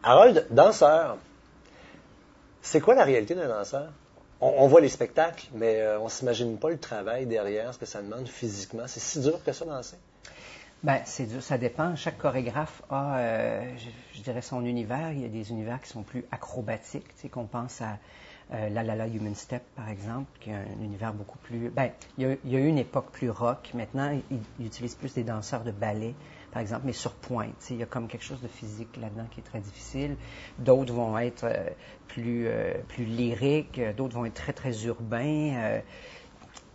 Harold, danseur, c'est quoi la réalité d'un danseur? On voit les spectacles, mais on ne s'imagine pas le travail derrière, ce que ça demande physiquement. C'est si dur que ça, danser? Ben, c'est dur, ça dépend. Chaque chorégraphe a, je dirais, son univers. Il y a des univers qui sont plus acrobatiques, tu sais, qu'on pense à La La La Human Step, par exemple, qui est un univers beaucoup plus... Ben, il y a eu une époque plus rock. Maintenant, ils utilisent plus des danseurs de ballet, par exemple, mais sur pointe. Tu sais, il y a comme quelque chose de physique là-dedans qui est très difficile. D'autres vont être plus lyriques, d'autres vont être très, très urbains.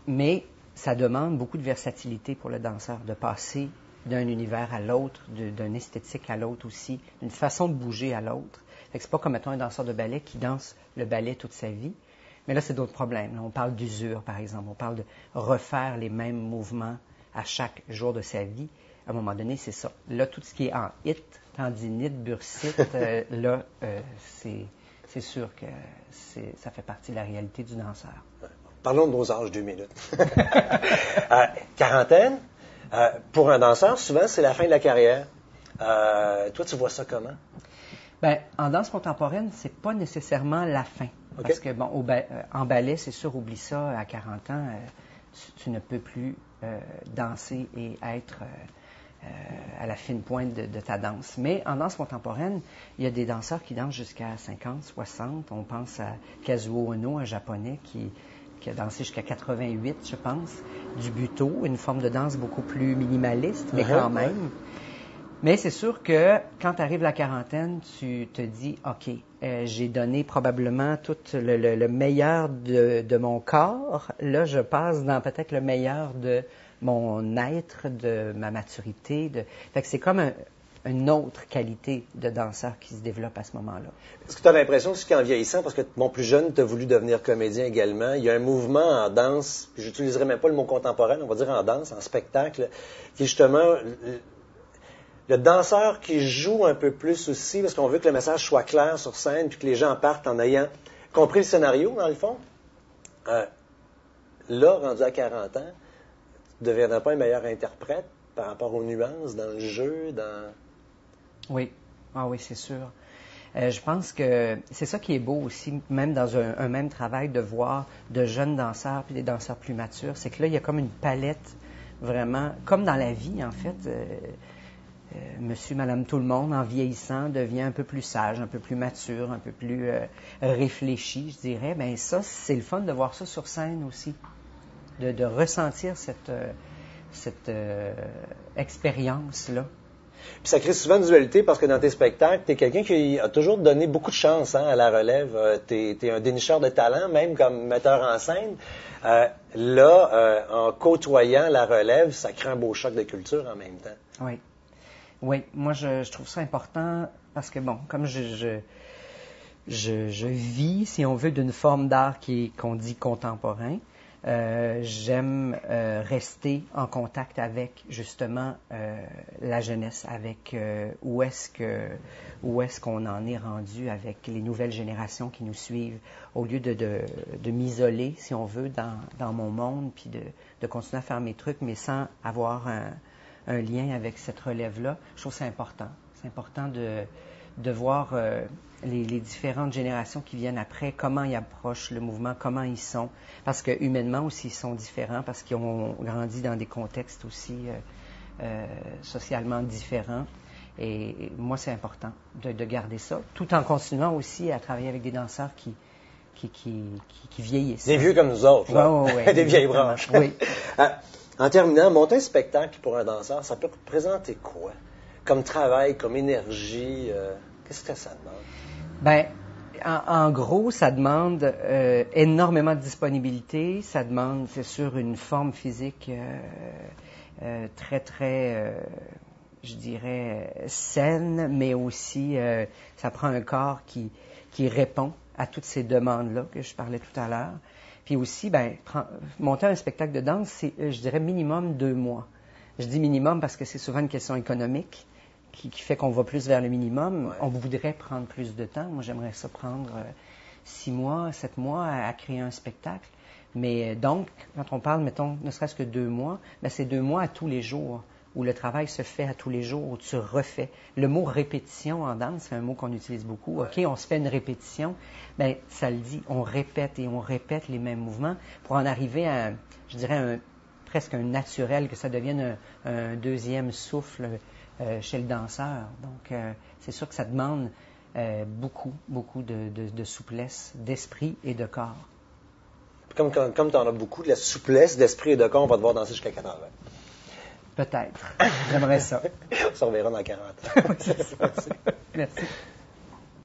Mais ça demande beaucoup de versatilité pour le danseur, de passer d'un univers à l'autre, d'une esthétique à l'autre aussi, d'une façon de bouger à l'autre. Fait que c'est pas comme, mettons, un danseur de ballet qui danse le ballet toute sa vie. Mais là, c'est d'autres problèmes. Là, on parle d'usure, par exemple. On parle de refaire les mêmes mouvements à chaque jour de sa vie. À un moment donné, c'est ça. Là, tout ce qui est en hit, tendinite, bursite, là, c'est sûr que ça fait partie de la réalité du danseur. Parlons de nos âges, 2 minutes. Quarantaine, pour un danseur, souvent, c'est la fin de la carrière. Toi, tu vois ça comment? Bien, en danse contemporaine, c'est pas nécessairement la fin. Okay. Parce que, bon, en ballet, c'est sûr, oublie ça, à 40 ans, tu ne peux plus danser et être à la fine pointe de ta danse. Mais en danse contemporaine, il y a des danseurs qui dansent jusqu'à 50, 60. On pense à Kazuo Ono, un japonais qui a dansé jusqu'à 88, je pense, du buto, une forme de danse beaucoup plus minimaliste, mais quand même. Mais c'est sûr que quand tu arrives à la quarantaine, tu te dis, OK, j'ai donné probablement tout le meilleur de mon corps. Là, je passe dans peut-être le meilleur de mon être, de ma maturité. Fait que c'est comme une autre qualité de danseur qui se développe à ce moment-là. Est-ce que tu as l'impression aussi qu'en vieillissant, parce que mon plus jeune, tu as voulu devenir comédien également, il y a un mouvement en danse, puis j'utiliserai même pas le mot contemporain, on va dire en danse, en spectacle, qui est justement le danseur qui joue un peu plus aussi, parce qu'on veut que le message soit clair sur scène, puis que les gens partent en ayant compris le scénario, dans le fond. Là, rendu à 40 ans, tu ne deviendras pas un meilleur interprète par rapport aux nuances dans le jeu, dans... Oui, oui, c'est sûr. Je pense que c'est ça qui est beau aussi, même dans un même travail, de voir de jeunes danseurs puis des danseurs plus matures. C'est que là, il y a comme une palette vraiment, comme dans la vie, en fait. Monsieur, madame, tout le monde, en vieillissant, devient un peu plus sage, un peu plus mature, un peu plus réfléchi, je dirais. Bien, ça, c'est le fun de voir ça sur scène aussi, de ressentir cette expérience-là. Puis ça crée souvent une dualité parce que dans tes spectacles, tu es quelqu'un qui a toujours donné beaucoup de chance à la relève. Tu es un dénicheur de talent, même comme metteur en scène. En côtoyant la relève, ça crée un beau choc de culture en même temps. Oui. Oui, moi, je trouve ça important parce que, bon, comme je vis, si on veut, d'une forme d'art qu'on dit contemporain, j'aime rester en contact avec, justement, la jeunesse, avec où est-ce qu'on en est rendu avec les nouvelles générations qui nous suivent, au lieu de m'isoler, si on veut, dans mon monde, puis de continuer à faire mes trucs, mais sans avoir un lien avec cette relève-là. Je trouve que c'est important. C'est important de voir les différentes générations qui viennent après, comment ils approchent le mouvement, comment ils sont. Parce que humainement aussi, ils sont différents, parce qu'ils ont grandi dans des contextes aussi socialement différents. Et moi, c'est important de garder ça, tout en continuant aussi à travailler avec des danseurs qui vieillissent. Des vieux comme nous autres, là. Ouais, des vieilles branches. Oui. En terminant, monter un spectacle pour un danseur, ça peut représenter quoi? Comme travail, comme énergie, qu'est-ce que ça demande? Bien, en gros, ça demande énormément de disponibilité. Ça demande, c'est sûr, une forme physique très, très, je dirais, saine, mais aussi, ça prend un corps qui répond à toutes ces demandes-là que je parlais tout à l'heure. Puis aussi, monter un spectacle de danse, c'est, je dirais, minimum 2 mois. Je dis minimum parce que c'est souvent une question économique qui fait qu'on va plus vers le minimum. Ouais. On voudrait prendre plus de temps. Moi, j'aimerais ça prendre 6 mois, 7 mois à créer un spectacle. Mais donc, quand on parle, mettons, ne serait-ce que 2 mois, c'est 2 mois à tous les jours où le travail se fait à tous les jours, où tu refais. Le mot répétition en danse, c'est un mot qu'on utilise beaucoup. OK, on se fait une répétition, bien, ça le dit, on répète et on répète les mêmes mouvements pour en arriver à, je dirais, presque un naturel, que ça devienne un deuxième souffle chez le danseur. Donc, c'est sûr que ça demande beaucoup de souplesse d'esprit et de corps. Comme tu en as beaucoup, de la souplesse d'esprit et de corps, on va devoir danser jusqu'à 80. Peut-être. J'aimerais ça. On se reverra dans 40 ans. Merci.